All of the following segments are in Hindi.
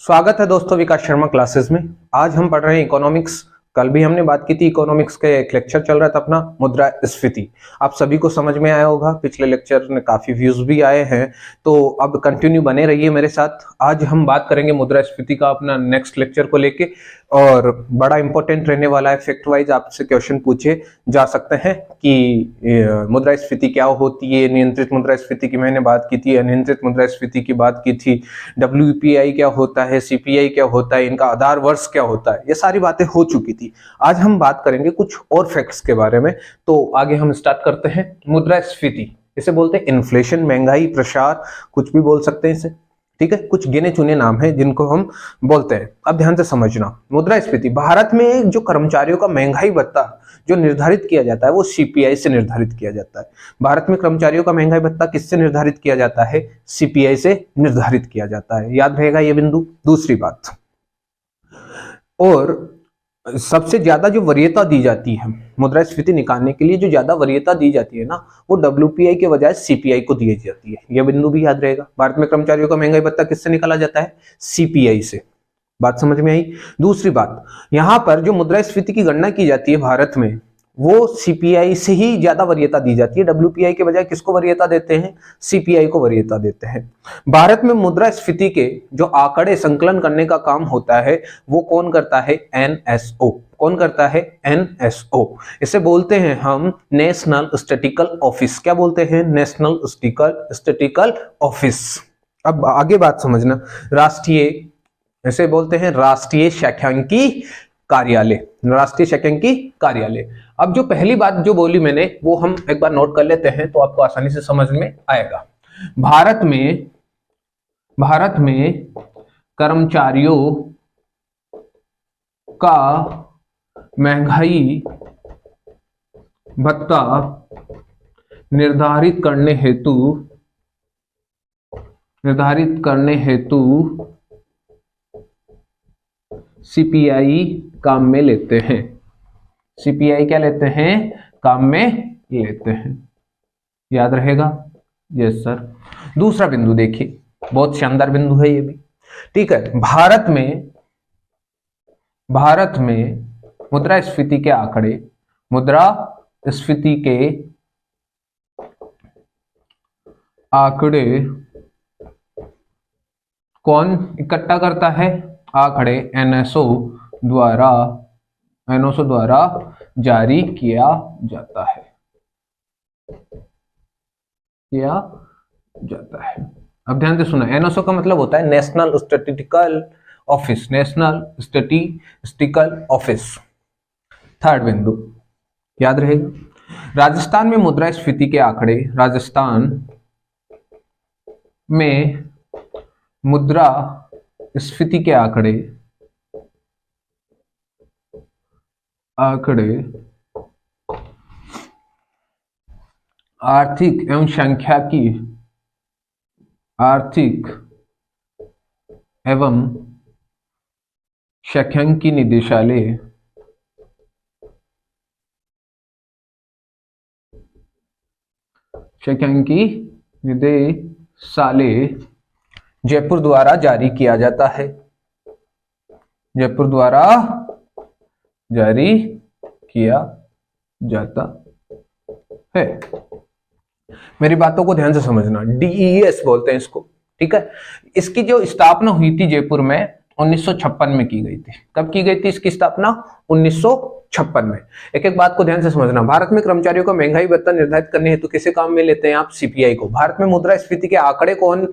स्वागत है दोस्तों विकास शर्मा क्लासेस में। आज हम पढ़ रहे हैं इकोनॉमिक्स। कल भी हमने बात की थी इकोनॉमिक्स का, एक लेक्चर चल रहा था अपना मुद्रास्फीति। आप सभी को समझ में आया होगा, पिछले लेक्चर में काफी व्यूज भी आए हैं, तो अब कंटिन्यू बने रहिए मेरे साथ। आज हम बात करेंगे मुद्रास्फीति का अपना नेक्स्ट लेक्चर को लेके, और बड़ा इंपॉर्टेंट रहने वाला है। फैक्ट वाइज आपसे क्वेश्चन पूछे जा सकते हैं कि मुद्रास्फीति क्या होती है। नियंत्रित मुद्रास्फीति की मैंने बात की थी, अनियंत्रित मुद्रास्फीति की बात की थी, WPI क्या होता है, CPI क्या होता है, इनका आधार वर्ष क्या होता है, ये सारी बातें हो चुकी थी। आज हम बात करेंगे कुछ और फैक्ट्स के बारे में। तो आगे हम स्टार्ट करते हैं। मुद्रास्फीति इसे बोलते हैं इन्फ्लेशन, महंगाई, प्रसार, कुछ भी बोल सकते हैं इसे, ठीक है। कुछ गिने चुने नाम हैं जिनको हम बोलते हैं। अब ध्यान से समझना, मुद्रास्फीति भारत में जो कर्मचारियों का महंगाई भत्ता जो निर्धारित किया जाता है वो CPI से निर्धारित किया जाता है। भारत में कर्मचारियों का महंगाई भत्ता किससे निर्धारित किया जाता है? CPI से निर्धारित किया जाता है। याद रहेगा ये बिंदु। दूसरी बात, और सबसे ज्यादा जो वरीयता दी जाती है मुद्रास्फीति निकालने के लिए, जो ज्यादा वरीयता दी जाती है ना, वो WPI के बजाय CPI को दी जाती है। यह बिंदु भी याद रहेगा। भारत में कर्मचारियों का महंगाई भत्ता किससे निकाला जाता है? CPI से। बात समझ में आई। दूसरी बात, यहां पर जो मुद्रास्फीति की गणना की जाती है भारत में, वो CPI से ही ज्यादा वरीयता दी जाती है। WPI के बजाय किसको वरीयता देते हैं? CPI को वरीयता देते हैं। भारत में मुद्रास्फीति के जो आंकड़े संकलन करने का काम होता है वो कौन करता है? NSO। कौन करता है? NSO। इसे बोलते हैं हम नेशनल स्टैटिस्टिकल ऑफिस। क्या बोलते हैं? National statistical office. अब आगे बात समझना, राष्ट्रीय, इसे बोलते हैं राष्ट्रीय सांख्यिकी कार्यालय। राष्ट्रीय सांख्यिकी कार्यालय। अब जो पहली बात जो बोली मैंने वो हम एक बार नोट कर लेते हैं तो आपको आसानी से समझ में आएगा। भारत में कर्मचारियों का महंगाई भत्ता निर्धारित करने हेतु CPI काम में लेते हैं। CPI क्या लेते हैं? काम में लेते हैं। याद रहेगा? Yes sir. दूसरा बिंदु देखिए, बहुत शानदार बिंदु है ये भी, ठीक है। भारत में मुद्रास्फीति के आंकड़े, मुद्रास्फीति के आंकड़े कौन इकट्ठा करता है? आंकड़े NSO द्वारा जारी किया जाता है। अब ध्यान से सुना, NSO का मतलब होता है national statistical office. National statistical office. Third बिंदु याद रहेगा, राजस्थान में मुद्रास्फीति के आंकड़े, राजस्थान में मुद्रास्फीति के आंकड़े आर्थिक एवं सांख्यिकी निदेशालय जयपुर द्वारा जारी किया जाता है। जयपुर द्वारा जारी किया जाता है। मेरी बातों को ध्यान से समझना, DES बोलते हैं इसको, ठीक है। इसकी जो स्थापना हुई थी जयपुर में 1956 में की गई थी। कब की गई थी इसकी स्थापना? 1956 में। एक एक बात को ध्यान से समझना। भारत में कर्मचारियों का महंगाई भत्ता निर्धारित करने हेतु किसे काम में लेते हैं आप? CPI को। भारत में मुद्रास्फीति के आंकड़े कौन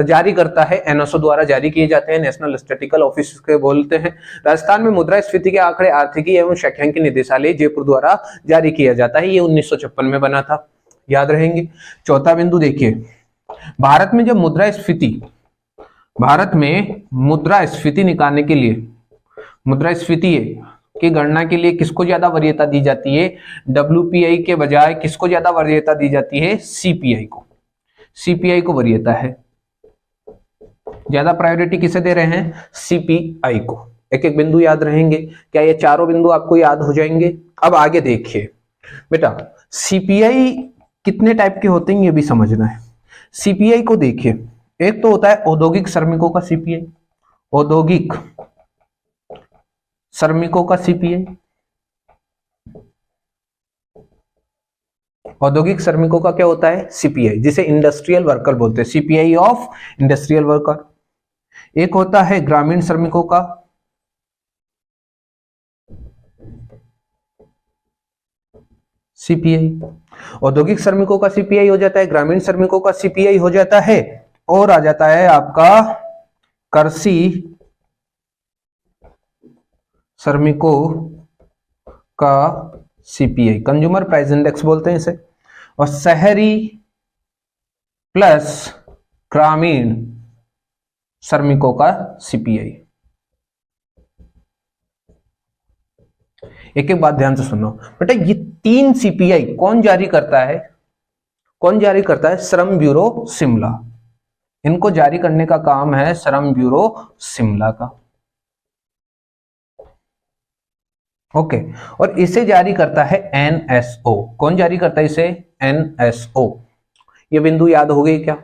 जारी करता है? NSO द्वारा जारी किए जाते हैं, नेशनल स्टैटिस्टिकल ऑफिस के बोलते हैं। राजस्थान में मुद्रास्फीति के आंकड़े आर्थिकी एवं सांख्यिकी निदेशालय जयपुर द्वारा जारी किया जाता है। ये 1956 में बना था। याद रहेंगे। चौथा बिंदु देखिए, भारत में जब मुद्रास्फीति निकालने के लिए, मुद्रास्फीति की गणना के लिए किसको ज्यादा वरीयता दी जाती है? WPI के बजाय किसको ज्यादा वरीयता दी जाती है? CPI को। CPI को वरीयता है, ज्यादा प्रायोरिटी किसे दे रहे हैं? CPI को। एक एक बिंदु याद रहेंगे। क्या ये चारों बिंदु आपको याद हो जाएंगे? अब आगे देखिए बेटा, CPI कितने टाइप के होते हैं ये भी समझना है। CPI को देखिए, एक तो होता है औद्योगिक श्रमिकों का CPI, औद्योगिक श्रमिकों का सीपीआई, औद्योगिक श्रमिकों का क्या होता है? सीपीआई, जिसे इंडस्ट्रियल वर्कर बोलते हैं, सीपीआई ऑफ इंडस्ट्रियल वर्कर। एक होता है ग्रामीण श्रमिकों का, सीपीआई। औद्योगिक श्रमिकों का सीपीआई हो जाता है, ग्रामीण श्रमिकों का सीपीआई हो जाता है, और आ जाता है आपका कृषि श्रमिकों का सीपीआई, कंज्यूमर प्राइस इंडेक्स बोलते हैं इसे। और शहरी प्लस ग्रामीण श्रमिकों का सीपीआई। एक एक बात ध्यान से सुनो बेटा, ये तीन सीपीआई कौन जारी करता है? कौन जारी करता है? श्रम ब्यूरो शिमला। इनको जारी करने का काम है श्रम ब्यूरो शिमला का। ओके, और इसे जारी करता है एनएसओ। कौन जारी करता है इसे? एनएसओ। ये बिंदु याद हो गई क्या?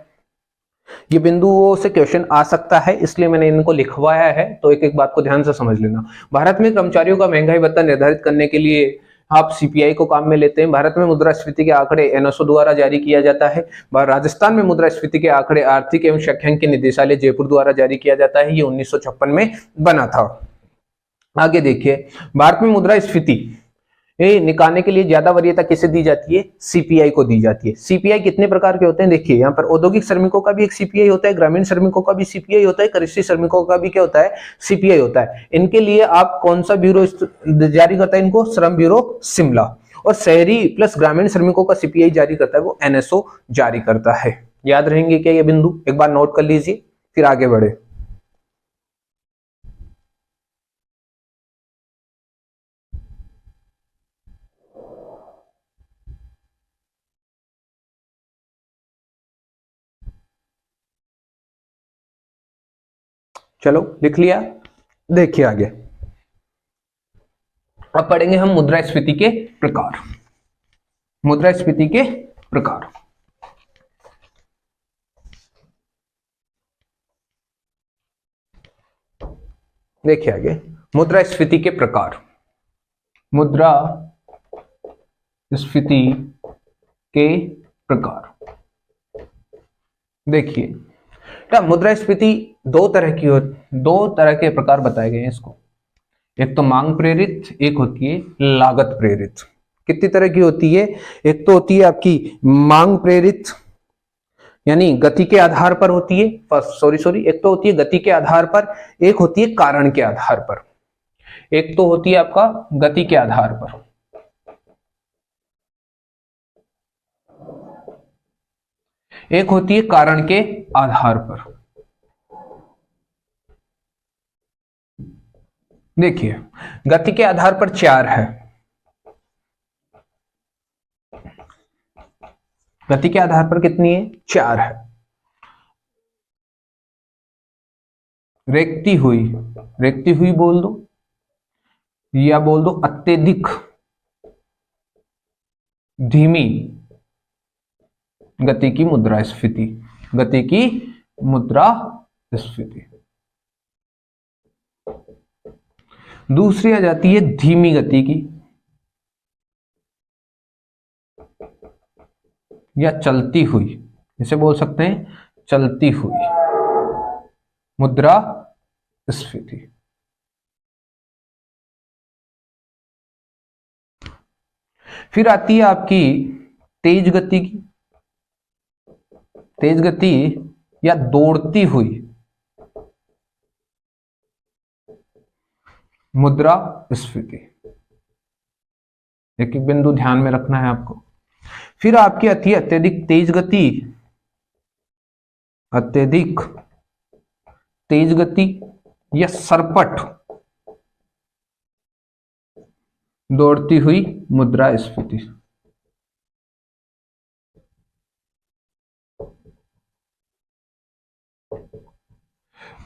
ये बिंदुओं से क्वेश्चन आ सकता है, इसलिए मैंने इनको लिखवाया है, तो एक एक बात को ध्यान से समझ लेना। भारत में कर्मचारियों का महंगाई भत्ता निर्धारित करने के लिए आप सीपीआई को काम में लेते हैं। भारत में मुद्रास्फीति के आंकड़े एनएसओ द्वारा जारी किया जाता है। राजस्थान में मुद्रास्फीति के आंकड़े आर्थिक एवं सांख्यिकी निदेशालय जयपुर द्वारा जारी किया जाता है। ये 1956 में बना था। आगे देखिए, भारत में मुद्रास्फीति निकालने के लिए ज्यादा वरीयता किसे दी जाती है? सीपीआई को दी जाती है। सीपीआई कितने प्रकार के होते हैं? देखिए यहाँ पर औद्योगिक श्रमिकों का भी एक सीपीआई होता है, ग्रामीण श्रमिकों का भी सीपीआई होता है, कृषि श्रमिकों का भी क्या होता है? सीपीआई होता है। इनके लिए आप कौन सा ब्यूरो जारी करता है? इनको श्रम ब्यूरो शिमला। और शहरी प्लस ग्रामीण श्रमिकों का सीपीआई जारी करता है वो एनएसओ जारी करता है। याद रहेंगे क्या ये बिंदु? एक बार नोट कर लीजिए, फिर आगे बढ़े। चलो लिख लिया। देखिए आगे, अब पढ़ेंगे हम मुद्रास्फीति के प्रकार। मुद्रास्फीति के प्रकार, देखिए आगे, मुद्रास्फीति के प्रकार। मुद्रास्फीति के प्रकार देखिए, मुद्रास्फीति दो तरह के प्रकार बताए गए हैं इसको। एक तो मांग प्रेरित, एक होती है लागत प्रेरित। कितनी तरह की होती है? एक तो होती है आपकी मांग प्रेरित, यानी गति के आधार पर होती है। एक तो होती है गति के आधार पर, एक होती है कारण के आधार पर। एक तो होती है आपका गति के आधार पर, एक होती है कारण के आधार पर। देखिए, गति के आधार पर 4 है। गति के आधार पर कितनी है? 4 है। रेखती हुई बोल दो, या बोल दो अत्यधिक धीमी गति की मुद्रास्फीति। गति की मुद्रास्फीति। दूसरी आ जाती है धीमी गति की, या चलती हुई, इसे बोल सकते हैं चलती हुई मुद्रास्फीति। फिर आती है आपकी तेज गति की, तेज गति या दौड़ती हुई मुद्रास्फीति। एक एक बिंदु ध्यान में रखना है आपको। फिर आपकी आती है अत्यधिक तेज गति, अत्यधिक तेज गति या सरपट दौड़ती हुई मुद्रास्फीति।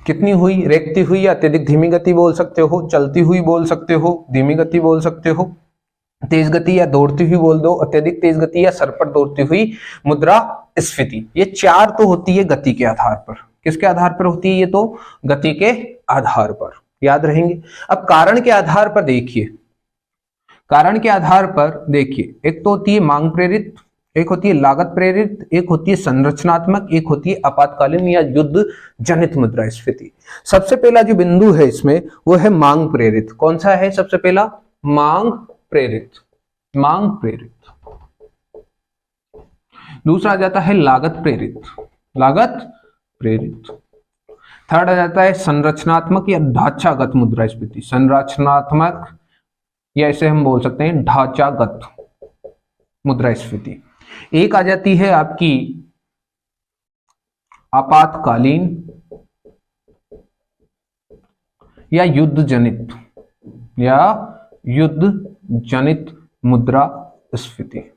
कितनी हुई? रेखती हुई या अत्यधिक धीमी गति बोल सकते हो, चलती हुई बोल सकते हो, धीमी गति बोल सकते हो, तेज गति या दौड़ती हुई बोल दो, अत्यधिक तेज गति या सरपट दौड़ती हुई मुद्रास्फीति। ये 4 तो होती है गति के आधार पर, किसके आधार पर होती है ये? तो गति के आधार पर, याद रहेंगे। अब कारण के आधार पर देखिए, कारण के आधार पर देखिए, एक तो होती है मांग प्रेरित, एक होती है लागत प्रेरित, एक होती है संरचनात्मक, एक होती है आपातकालीन या युद्ध जनित मुद्रास्फीति। सबसे पहला जो बिंदु है इसमें वो है मांग प्रेरित। कौन सा है सबसे पहला? मांग प्रेरित, मांग प्रेरित। दूसरा आ जाता है लागत प्रेरित, लागत प्रेरित। थर्ड आ जाता है संरचनात्मक या ढांचागत मुद्रास्फीति, संरचनात्मक या इसे हम बोल सकते हैं ढांचागत मुद्रास्फीति। एक आ जाती है आपकी आपातकालीन या युद्ध जनित, या युद्ध जनित मुद्रास्फीति।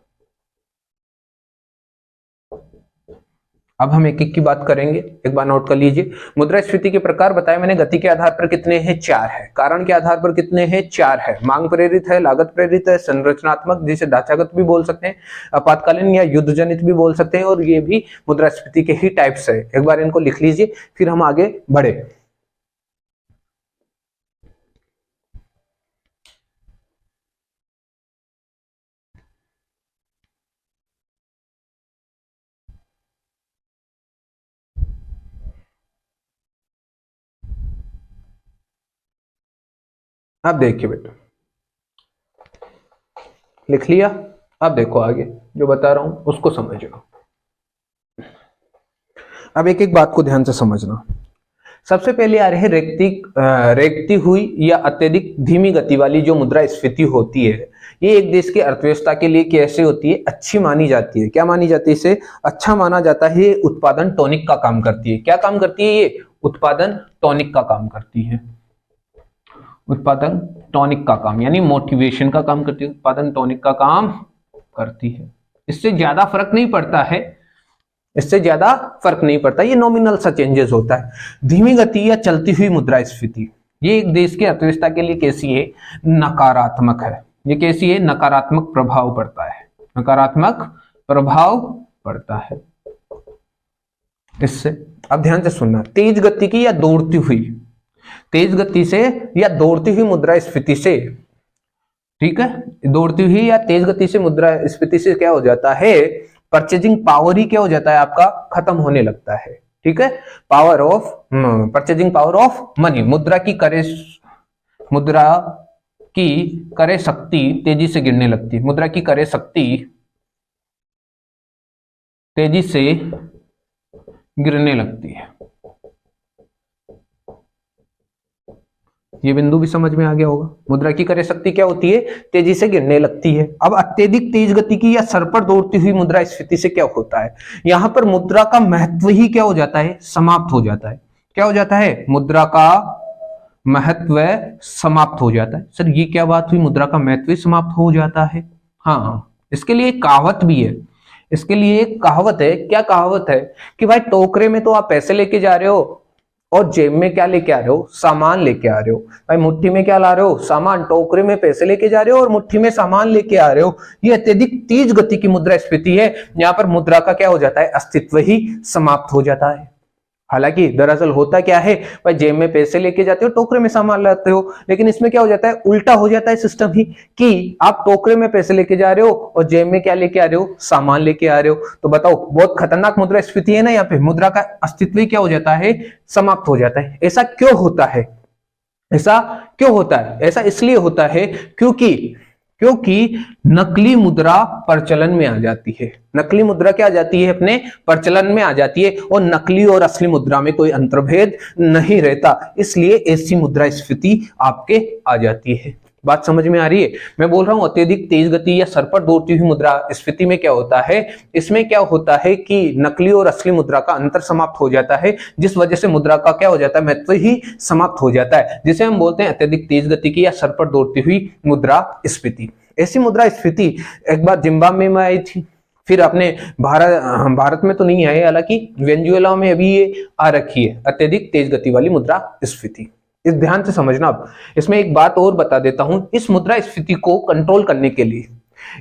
अब हम एक एक की बात करेंगे, एक बार नोट कर लीजिए। मुद्रास्फीति के प्रकार बताए मैंने, गति के आधार पर कितने हैं? 4 है। कारण के आधार पर कितने हैं? 4 है। मांग प्रेरित है, लागत प्रेरित है, संरचनात्मक जिसे ढांचागत भी बोल सकते हैं, आपातकालीन या युद्ध जनित भी बोल सकते हैं, और ये भी मुद्रास्फीति के ही टाइप्स है। एक बार इनको लिख लीजिए, फिर हम आगे बढ़े। अब देखिए बेटा, लिख लिया? अब देखो आगे जो बता रहा हूं उसको समझो। अब एक एक बात को ध्यान से समझना। सबसे पहले आ रहे हैं रेखती हुई या अत्यधिक धीमी गति वाली जो मुद्रास्फीति होती है, ये एक देश की अर्थव्यवस्था के लिए कैसे होती है? अच्छी मानी जाती है। क्या मानी जाती है? इसे अच्छा माना जाता है। ये उत्पादन टॉनिक का काम करती है। क्या काम करती है? ये उत्पादन टॉनिक का काम करती है। उत्पादन टॉनिक का काम यानी मोटिवेशन का काम करती है, उत्पादन टॉनिक का काम करती है। इससे ज्यादा फर्क नहीं पड़ता है, इससे ज्यादा फर्क नहीं पड़ता, ये नॉमिनल सा चेंजेस होता है। धीमी गति या चलती हुई मुद्रास्फीति ये एक देश की अर्थव्यवस्था के लिए कैसी है? नकारात्मक है। ये कैसी है? नकारात्मक प्रभाव पड़ता है, नकारात्मक प्रभाव पड़ता है इससे। अब ध्यान से सुनना, तेज गति की या दौड़ती हुई, तेज गति से या दौड़ती हुई मुद्रास्फीति से, ठीक है, दौड़ती हुई या तेज गति से मुद्रास्फीति से क्या हो जाता है? परचेजिंग पावर ही क्या हो जाता है आपका? खत्म होने लगता है। ठीक है, power of purchasing power of money, मुद्रा की क्रय शक्ति तेजी से गिरने लगती है। मुद्रा की क्रय शक्ति तेजी से गिरने लगती है। ये बिंदु भी समझ में आ गया होगा। मुद्रा की क्रय शक्ति क्या होती है? तेजी से गिरने लगती है। अब अत्यधिक तेज गति की या सर पर दौड़ती हुई मुद्रास्फीति से क्या होता है? यहां पर मुद्रा का महत्व ही क्या हो जाता है? समाप्त हो जाता है। क्या हो जाता है? मुद्रा का महत्व समाप्त हो जाता है। सर ये क्या बात हुई? मुद्रा का महत्व ही समाप्त हो जाता है? हाँ, इसके लिए एक कहावत भी है। इसके लिए एक कहावत है। क्या कहावत है? कि भाई टोकरे में तो आप पैसे लेके जा रहे हो और जेब में क्या लेके आ रहे हो? सामान लेके आ रहे हो। भाई मुट्ठी में क्या ला रहे हो? सामान। टोकरे में पैसे लेके जा रहे हो और मुट्ठी में सामान लेके आ रहे हो। ये अत्यधिक तेज गति की मुद्रास्फीति है। यहाँ पर मुद्रा का क्या हो जाता है? अस्तित्व ही समाप्त हो जाता है। हालांकि दरअसल होता क्या है, भाई जेब में पैसे लेके जाते हो, टोकरे में सामान लाते हो, लेकिन इसमें क्या हो जाता है? उल्टा हो जाता है सिस्टम ही, कि आप टोकरे में पैसे लेके जा रहे हो और जेब में क्या लेके आ रहे हो? सामान लेके आ रहे हो। तो बताओ, बहुत खतरनाक मुद्रास्फीति है ना। यहाँ पे मुद्रा का अस्तित्व ही क्या हो जाता है? समाप्त हो जाता है। ऐसा क्यों होता है? ऐसा क्यों होता है? ऐसा इसलिए होता है क्योंकि नकली मुद्रा प्रचलन में आ जाती है। नकली मुद्रा क्या आ जाती है? अपने प्रचलन में आ जाती है, और नकली और असली मुद्रा में कोई अंतर्भेद नहीं रहता, इसलिए ऐसी मुद्रास्फीति आपके आ जाती है। बात समझ में आ रही है? मैं बोल रहा हूं अत्यधिक तेज गति या सर पर दौड़ती हुई मुद्रास्फीति में क्या होता है? इसमें क्या होता है कि नकली और असली मुद्रा का अंतर समाप्त हो जाता है, जिस वजह से मुद्रा का क्या हो जाता है? महत्व ही समाप्त हो जाता है, जिसे हम बोलते हैं अत्यधिक तेज गति की या सर पर दौड़ती हुई मुद्रास्फीति। ऐसी मुद्रास्फीति एक बार जिम्बाब्वे में आई थी, फिर अपने भारत में तो नहीं आई, हालांकि वेनेजुएला में अभी ये आ रखी है, अत्यधिक तेज गति वाली मुद्रास्फीति। इस ध्यान से समझना। अब इसमें एक बात और बता देता हूं, इस मुद्रास्फीति को कंट्रोल करने के लिए,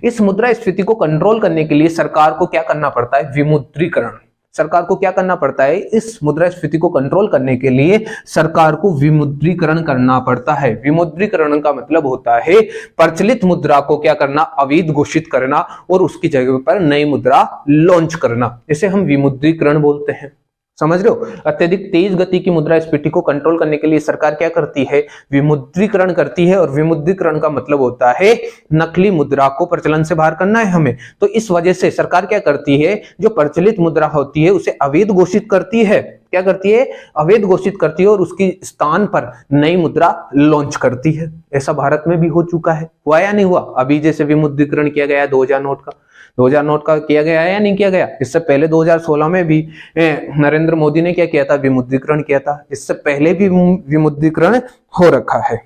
इस मुद्रास्फीति को कंट्रोल करने के लिए सरकार को क्या करना पड़ता है? विमुद्रीकरण। सरकार को क्या करना पड़ता है, इस मुद्रास्फीति को कंट्रोल करने के लिए सरकार को विमुद्रीकरण करना पड़ता है। विमुद्रीकरण का मतलब होता है प्रचलित मुद्रा को क्या करना, अवैध घोषित करना और उसकी जगह पर नई मुद्रा लॉन्च करना, इसे हम विमुद्रीकरण बोलते हैं। समझ रहे हो? अत्यधिक तेज गति की मुद्रास्फीति को कंट्रोल करने के लिए सरकार क्या करती है, विमुद्रीकरण करती है। और विमुद्रीकरण का मतलब होता है नकली मुद्रा को प्रचलन से बाहर करना है हमें। तो इस वजह से सरकार क्या करती है, जो प्रचलित मुद्रा होती है उसे अवैध घोषित करती है। क्या करती है, अवैध घोषित करती है और उसकी स्थान पर नई मुद्रा लॉन्च करती है। ऐसा भारत में भी हो चुका है, हुआ या नहीं हुआ? अभी जैसे विमुद्रीकरण किया गया 2000 नोट का, 2000 नोट का किया गया है या नहीं किया गया? इससे पहले 2016 में भी नरेंद्र मोदी ने क्या किया था, विमुद्रीकरण किया था। इससे पहले भी विमुद्रीकरण हो रखा है।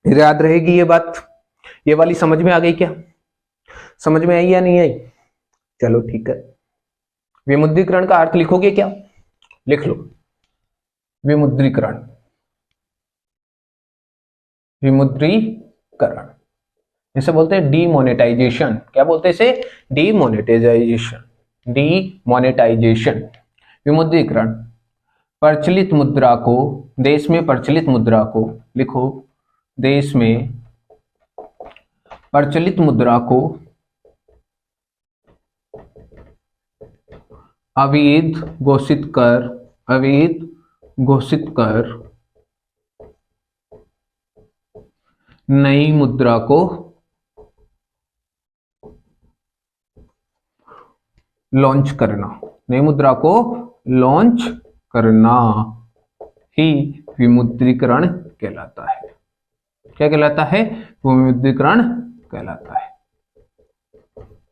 याद रहेगी ये बात? ये वाली समझ में आ गई क्या? समझ में आई या नहीं आई? चलो ठीक है। विमुद्रीकरण का अर्थ लिखोगे क्या? लिख लो, विमुद्रीकरण। विमुद्रीकरण इसे बोलते हैं डीमोनेटाइजेशन। क्या बोलते हैं इसे? डीमोनेटाइजेशन। डीमोनेटाइजेशन, विमुद्रीकरण। प्रचलित मुद्रा को, देश में प्रचलित मुद्रा को, लिखो, देश में प्रचलित मुद्रा को अवैध घोषित कर, अवैध घोषित कर नई मुद्रा को लॉन्च करना, नई मुद्रा को लॉन्च करना ही विमुद्रीकरण कहलाता है। क्या कहलाता है? विमुद्रीकरण कहलाता है।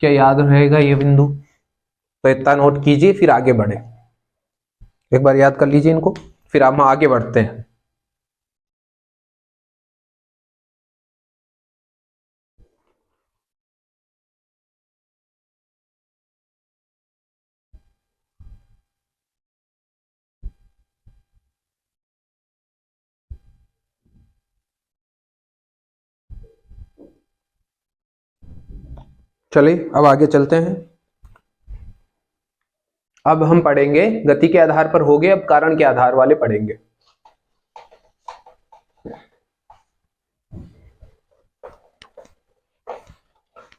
क्या याद रहेगा ये बिंदु? तो इतना नोट कीजिए, फिर आगे बढ़े। एक बार याद कर लीजिए इनको, फिर हम आगे बढ़ते हैं। चलिए अब आगे चलते हैं। अब हम पढ़ेंगे, गति के आधार पर हो गए, अब कारण के आधार वाले पढ़ेंगे।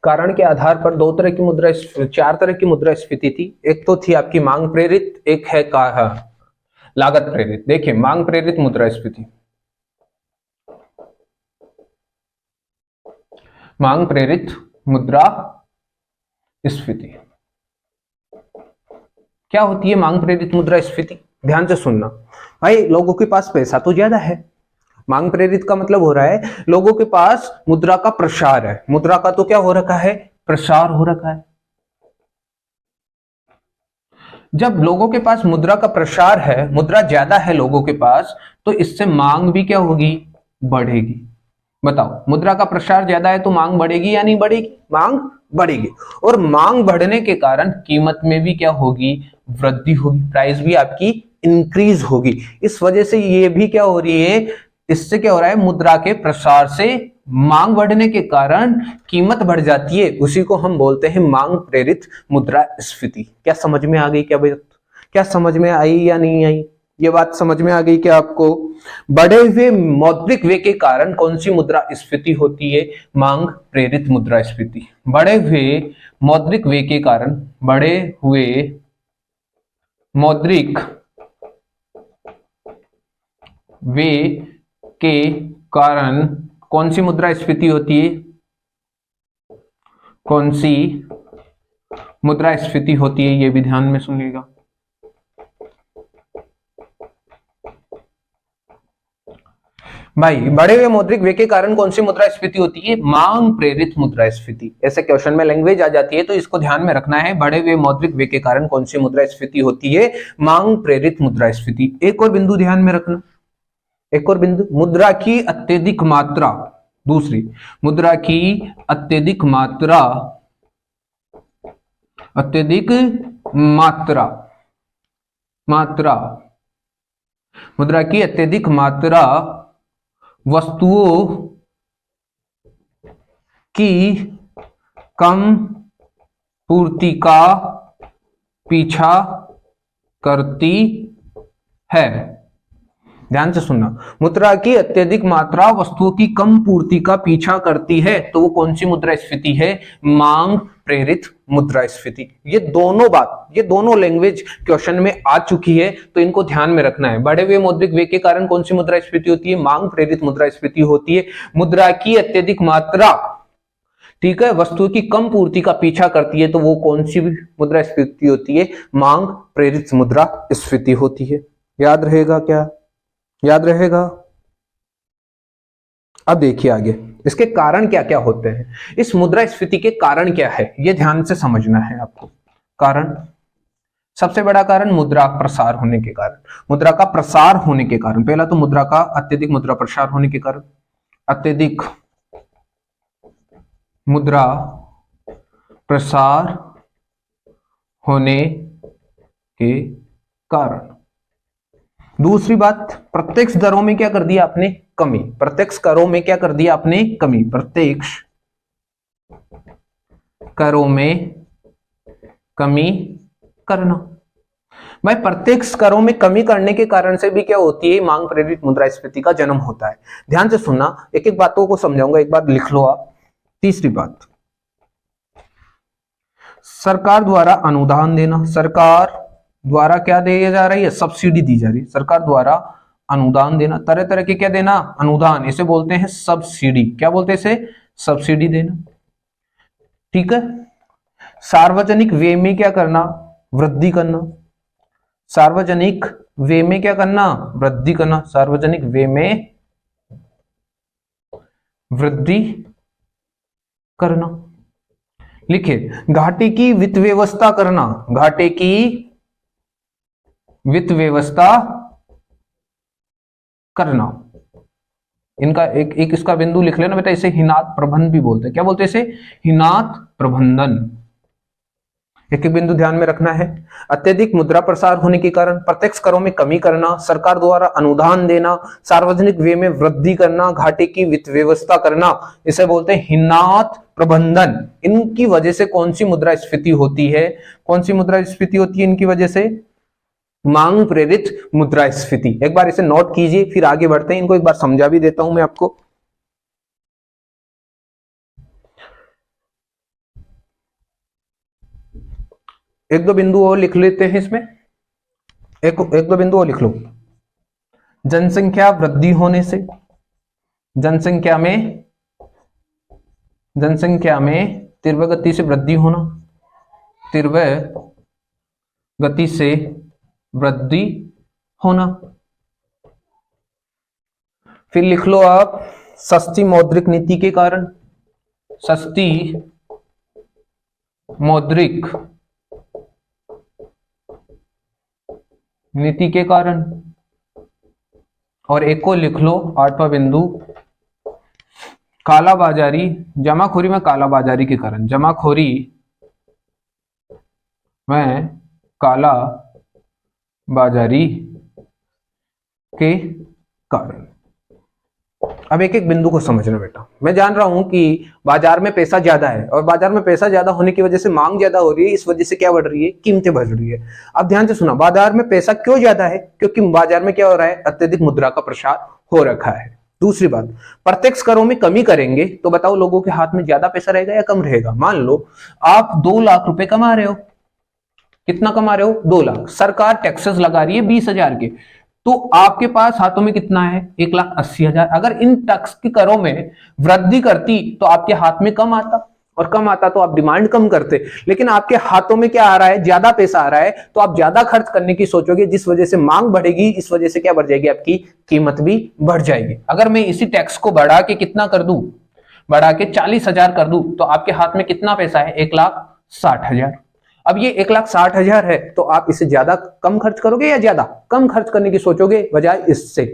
कारण के आधार पर दो तरह की मुद्रा, चार तरह की मुद्रास्फीति थी। एक तो थी आपकी मांग प्रेरित, एक है लागत प्रेरित। देखिए, मांग प्रेरित मुद्रास्फीति, मांग प्रेरित मुद्रास्फीति क्या होती है? मांग प्रेरित मुद्रास्फीति, ध्यान से सुनना भाई। लोगों के पास पैसा तो ज्यादा है। मांग प्रेरित का मतलब हो रहा है लोगों के पास मुद्रा का प्रसार है। मुद्रा का तो क्या हो रखा है? प्रसार हो रखा है। जब लोगों के पास मुद्रा का प्रसार है, मुद्रा ज्यादा है लोगों के पास, तो इससे मांग भी क्या होगी? बढ़ेगी। बताओ, मुद्रा का प्रसार ज्यादा है तो मांग बढ़ेगी या नहीं बढ़ेगी? मांग बढ़ेगी। और मांग बढ़ने के कारण कीमत में भी क्या होगी? वृद्धि होगी। प्राइस भी आपकी इंक्रीज होगी। इस वजह से ये भी क्या हो रही है, इससे क्या हो रहा है? मुद्रा के प्रसार से मांग बढ़ने के कारण कीमत बढ़ जाती है। उसी को हम बोलते हैं मांग प्रेरित मुद्रास्फीति। क्या समझ में आ गई? क्या समझ में आई या नहीं आई? ये बात समझ में आ गई क्या आपको? बढ़े हुए मौद्रिक व्यय के कारण कौन सी मुद्रास्फीति होती है? मांग प्रेरित मुद्रास्फीति। बढ़े हुए मौद्रिक व्यय के कारण, बढ़े हुए मौद्रिक व्यय के कारण कौन सी मुद्रास्फीति होती है? कौन सी मुद्रास्फीति होती है? ये भी ध्यान में सुनिएगा। भाई, बढ़े हुए मौद्रिक व्यय के कारण कौन सी मुद्रास्फीति होती है? मांग प्रेरित मुद्रास्फीति। ऐसे क्वेश्चन में लैंग्वेज आ जाती है तो इसको ध्यान में रखना है। बढ़े हुए मौद्रिक व्यय के कारण कौन सी मुद्रास्फीति होती है? मांग प्रेरित मुद्रास्फीति। एक और बिंदु ध्यान में रखना, एक और बिंदु, मुद्रा की अत्यधिक मात्रा। दूसरी, मुद्रा की अत्यधिक मात्रा, अत्यधिक मात्रा, मात्रा, मुद्रा की अत्यधिक मात्रा वस्तुओं की कम पूर्ति का पीछा करती है। ध्यान से सुनना, मुद्रा की अत्यधिक मात्रा वस्तुओं की कम पूर्ति का पीछा करती है, तो वो कौन सी मुद्रास्फीति है? मांग प्रेरित मुद्रास्फीति। ये दोनों लैंग्वेज क्वेश्चन में आ चुकी है, तो इनको ध्यान में रखना है। बढ़े हुए मौद्रिक व्यय के कारण कौन सी मुद्रास्फीति होती है? मांग प्रेरित मुद्रास्फीति होती है। मुद्रा की अत्यधिक मात्रा, ठीक है, वस्तुओं की कम पूर्ति का पीछा करती है, तो वो कौन सी मुद्रास्फीति होती है? मांग प्रेरित मुद्रास्फीति होती है। याद रहेगा क्या? याद रहेगा? अब देखिए आगे इसके कारण क्या क्या होते हैं। इस मुद्रास्फीति के कारण क्या है, ये ध्यान से समझना है आपको। कारण, सबसे बड़ा कारण मुद्रा प्रसार होने के कारण, मुद्रा का प्रसार होने के कारण। पहला तो मुद्रा का अत्यधिक मुद्रा प्रसार होने के कारण, अत्यधिक मुद्रा प्रसार होने के कारण। दूसरी बात, प्रत्यक्ष दरों में क्या कर दिया आपने? कमी। प्रत्यक्ष करों में क्या कर दिया आपने? कमी। प्रत्यक्ष करों में कमी करना। भाई प्रत्यक्ष करों में कमी करने के कारण से भी क्या होती है? मांग प्रेरित मुद्रास्फीति का जन्म होता है। ध्यान से सुनना, एक एक बातों को समझाऊंगा, एक बार लिख लो आप। तीसरी बात, सरकार द्वारा अनुदान देना। सरकार द्वारा क्या दिया जा रही है? सब्सिडी दी जा रही है। सरकार द्वारा अनुदान देना, तरह तरह के क्या देना? अनुदान, इसे बोलते हैं सब्सिडी। क्या बोलते हैं इसे? सब्सिडी देना, ठीक है। सार्वजनिक व्यय में क्या करना? वृद्धि करना। सार्वजनिक व्यय में क्या करना? वृद्धि करना। सार्वजनिक व्यय में वृद्धि करना। लिखिए, घाटे की वित्त व्यवस्था करना। घाटे की वित्त व्यवस्था करना। इनका एक इसका बिंदु लिख लेना बेटा, इसे हिनात प्रबंध भी बोलते हैं। क्या बोलते हैं इसे? हिनात प्रबंधन। एक एक बिंदु ध्यान में रखना है। अत्यधिक मुद्रा प्रसार होने के कारण प्रत्यक्ष करों में कमी करना, सरकार द्वारा अनुदान देना, सार्वजनिक व्यय में वृद्धि करना, घाटे की वित्त व्यवस्था करना, इसे बोलते हैं हिनात प्रबंधन। इनकी वजह से कौन सी मुद्रास्फीति होती है? कौन सी मुद्रास्फीति होती है इनकी वजह से? मांग प्रेरित मुद्रास्फीति। एक बार इसे नोट कीजिए, फिर आगे बढ़ते हैं। इनको एक बार समझा भी देता हूं मैं आपको। एक दो बिंदु और लिख लेते हैं इसमें, एक दो बिंदु और लिख लो। जनसंख्या वृद्धि होने से, जनसंख्या में तीव्र गति से वृद्धि होना, तीव्र गति से वृद्धि होना। फिर लिख लो आप, सस्ती मौद्रिक नीति के कारण, सस्ती मौद्रिक नीति के कारण। और एक को लिख लो, आठवां बिंदु, कालाबाजारी, जमाखोरी में कालाबाजारी के कारण, जमाखोरी में काला बाजारी के कारण। अब एक एक बिंदु को समझना बेटा। मैं जान रहा हूं कि बाजार में पैसा ज्यादा है, और बाजार में पैसा ज्यादा होने की वजह से मांग ज्यादा हो रही है, इस वजह से क्या बढ़ रही है? कीमतें बढ़ रही है। अब ध्यान से सुना, बाजार में पैसा क्यों ज्यादा है? क्योंकि बाजार में क्या हो रहा है? अत्यधिक मुद्रा का प्रसार हो रखा है। दूसरी बात, प्रत्यक्ष करों में कमी करेंगे तो बताओ लोगों के हाथ में ज्यादा पैसा रहेगा या कम रहेगा? मान लो आप 2 लाख रुपए कमा रहे हो। कितना कमा रहे हो? 2 लाख। सरकार टैक्सेस लगा रही है 20,000 के, तो आपके पास हाथों में कितना है? 1,80,000। अगर इन टैक्स के करों में वृद्धि करती तो आपके हाथ में कम आता, और कम आता तो आप डिमांड कम करते। लेकिन आपके हाथों में क्या आ रहा है? ज्यादा पैसा आ रहा है, तो आप ज्यादा खर्च करने की सोचोगे, जिस वजह से मांग बढ़ेगी, इस वजह से क्या बढ़ जाएगी? आपकी कीमत भी बढ़ जाएगी। अगर मैं इसी टैक्स को बढ़ा के कितना कर दूं? बढ़ा के 40,000 कर दूं, तो आपके हाथ में कितना पैसा है? 1,60,000। अब ये 1,60,000 है, तो आप इसे ज्यादा कम खर्च करोगे या ज्यादा कम खर्च करने की सोचोगे, बजाय इससे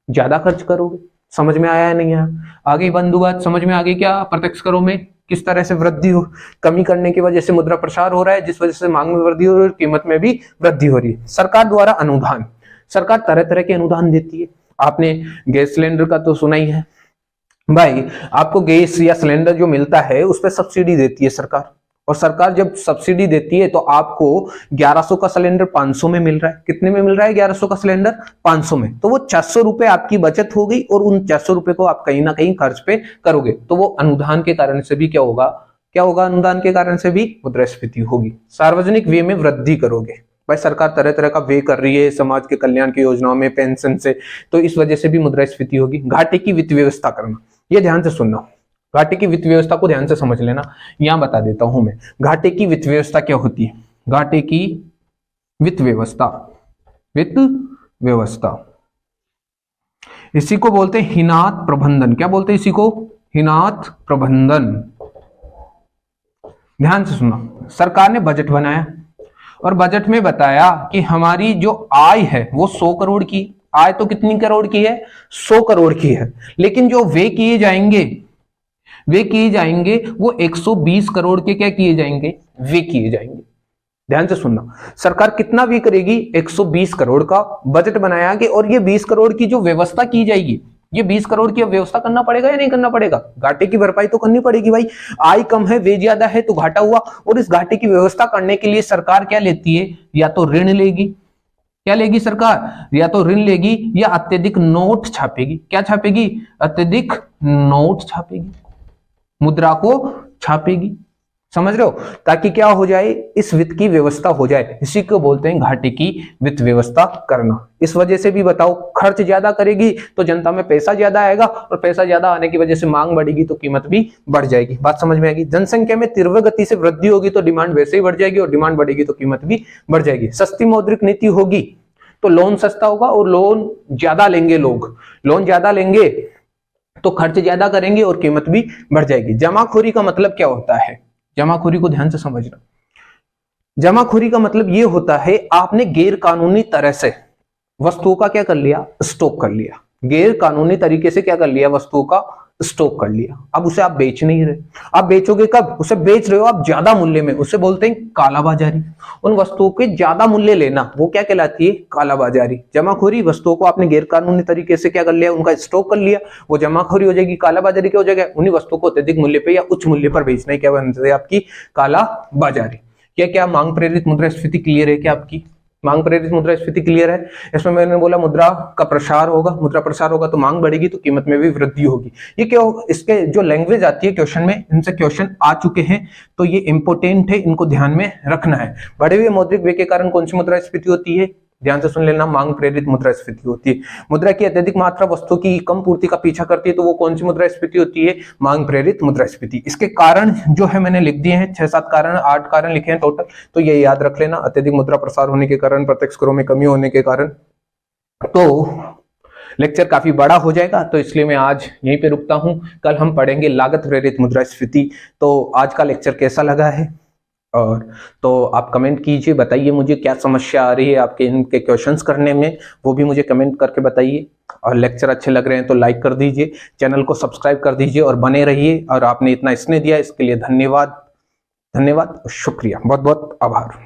ज्यादा खर्च करोगे? समझ में आया या नहीं आया? आगे बंधु बात समझ में आ गई क्या? प्रत्यक्ष करों में किस तरह से वृद्धि हो, कमी करने की वजह से मुद्रा प्रसार हो रहा है, जिस वजह से मांग में वृद्धि हो रही है, कीमत में भी वृद्धि हो रही है। सरकार द्वारा अनुदान, सरकार तरह तरह के अनुदान देती है। आपने गैस सिलेंडर का तो सुना ही है भाई, आपको गैस या सिलेंडर जो मिलता है उस पर सब्सिडी देती है सरकार, और सरकार जब सब्सिडी देती है तो आपको 1100 का सिलेंडर 500 में मिल रहा है। कितने में मिल रहा है 1100 का सिलेंडर? 500 में। तो वो 400 रुपए आपकी बचत हो गई और उन 400 रुपए को आप कहीं ना कहीं खर्च पे करोगे, तो वो अनुदान के कारण से भी क्या होगा, अनुदान के कारण से भी मुद्रास्फीति होगी। सार्वजनिक व्यय में वृद्धि करोगे, भाई सरकार तरह तरह का व्यय कर रही है समाज के कल्याण की योजनाओं में, पेंशन से, तो इस वजह से भी मुद्रास्फीति होगी। घाटे की वित्त व्यवस्था करना, ये ध्यान से सुनना, घाटे की वित्त व्यवस्था को ध्यान से समझ लेना। यहां बता देता हूं मैं, घाटे की वित्त व्यवस्था क्या होती है। घाटे की वित्त व्यवस्था, इसी को बोलते हैं हिनात प्रबंधन। क्या बोलते हैं इसी को? हिनात प्रबंधन। ध्यान से सुनना, सरकार ने बजट बनाया और बजट में बताया कि हमारी जो आय है वो 100 करोड़ की। आय तो कितनी करोड़ की है? 100 करोड़ की है। लेकिन जो व्यय किए जाएंगे वो 120 करोड़ के क्या किए जाएंगे? व्यय किए जाएंगे। ध्यान से सुनना, सरकार कितना व्यय करेगी? 120 करोड़ का बजट बनाया कि और ये 20 करोड़ की जो व्यवस्था की जाएगी, ये 20 करोड़ की व्यवस्था करना पड़ेगा या नहीं करना पड़ेगा? घाटे की भरपाई तो करनी पड़ेगी भाई। आय कम है, व्यय ज्यादा है, तो घाटा हुआ। और इस घाटे की व्यवस्था करने के लिए सरकार क्या लेती है? या तो ऋण लेगी। क्या लेगी सरकार? या तो ऋण लेगी या अत्यधिक नोट छापेगी। क्या छापेगी? अत्यधिक नोट छापेगी, मुद्रा को छापेगी। समझ रहे हो? ताकि क्या हो जाए? इस वित्त की व्यवस्था हो जाए। इसी को बोलते हैं घाटे की वित्त व्यवस्था करना। इस वजह से भी बताओ, खर्च ज्यादा करेगी तो जनता में पैसा ज्यादा आएगा, और पैसा ज्यादा आने की वजह से मांग बढ़ेगी तो कीमत भी बढ़ जाएगी। बात समझ में आएगी? जनसंख्या में तीव्र गति से वृद्धि होगी तो डिमांड वैसे ही बढ़ जाएगी, और डिमांड बढ़ेगी तो कीमत भी बढ़ जाएगी। सस्ती मौद्रिक नीति होगी तो लोन सस्ता होगा, और लोन ज्यादा लेंगे लोग, लोन ज्यादा लेंगे तो खर्च ज्यादा करेंगे और कीमत भी बढ़ जाएगी। जमाखोरी का मतलब क्या होता है? जमाखोरी को ध्यान से समझना। जमाखोरी का मतलब यह होता है आपने गैर कानूनी तरह से वस्तुओं का क्या कर लिया? स्टॉक कर लिया। गैर कानूनी तरीके से क्या कर लिया? वस्तुओं का स्टॉक कर लिया। अब उसे आप बेच नहीं रहे। आप बेचोगे कब? उसे बेच रहे हो आप ज्यादा मूल्य में, उसे बोलते हैं कालाबाजारी। उन वस्तुओं के ज्यादा मूल्य लेना वो क्या कहलाती है? कालाबाजारी। जमाखोरी, वस्तुओं को आपने गैर कानूनी तरीके से क्या कर लिया? उनका स्टॉक कर लिया, वो जमाखोरी हो जाएगी। कालाबाजारी क्या हो जाएगा? उन्हीं वस्तुओं को अत्यधिक मूल्य पे या उच्च मूल्य पर बेचना, क्या बनती है आपकी? कालाबाजारी। क्या मांग प्रेरित मुद्रास्फीति क्लियर है क्या आपकी? मांग प्रेरित मुद्रास्फीति क्लियर है? इसमें मैंने बोला मुद्रा का प्रसार होगा, मुद्रा प्रसार होगा तो मांग बढ़ेगी तो कीमत में भी वृद्धि होगी। ये क्या होगा? इसके जो लैंग्वेज आती है क्वेश्चन में, इनसे क्वेश्चन आ चुके हैं तो ये इंपोर्टेंट है, इनको ध्यान में रखना है। बढ़े हुए मौद्रिक व्यय के कारण कौन सी मुद्रास्फीति होती है? ध्यान से सुन लेना, मांग प्रेरित मुद्रास्फीति होती है। मुद्रा की अत्यधिक मात्रा वस्तु की कम पूर्ति का पीछा करती है तो वो कौन सी मुद्रास्फीति होती है? मांग प्रेरित मुद्रास्फीति। इसके कारण जो है मैंने लिख दिए हैं, 6-7 कारण, 8 कारण लिखे हैं टोटल, तो ये याद रख लेना। अत्यधिक मुद्रा प्रसार होने के कारण, प्रत्यक्ष करों में कमी होने के कारण। तो लेक्चर काफी बड़ा हो जाएगा तो इसलिए मैं आज यहीं पे रुकता हूं। कल हम पढ़ेंगे लागत प्रेरित मुद्रास्फीति। तो आज का लेक्चर कैसा लगा है? और तो आप कमेंट कीजिए, बताइए मुझे क्या समस्या आ रही है आपके इनके क्वेश्चंस करने में, वो भी मुझे कमेंट करके बताइए। और लेक्चर अच्छे लग रहे हैं तो लाइक कर दीजिए, चैनल को सब्सक्राइब कर दीजिए और बने रहिए। और आपने इतना स्नेह दिया इसके लिए धन्यवाद, धन्यवाद, शुक्रिया, बहुत बहुत आभार।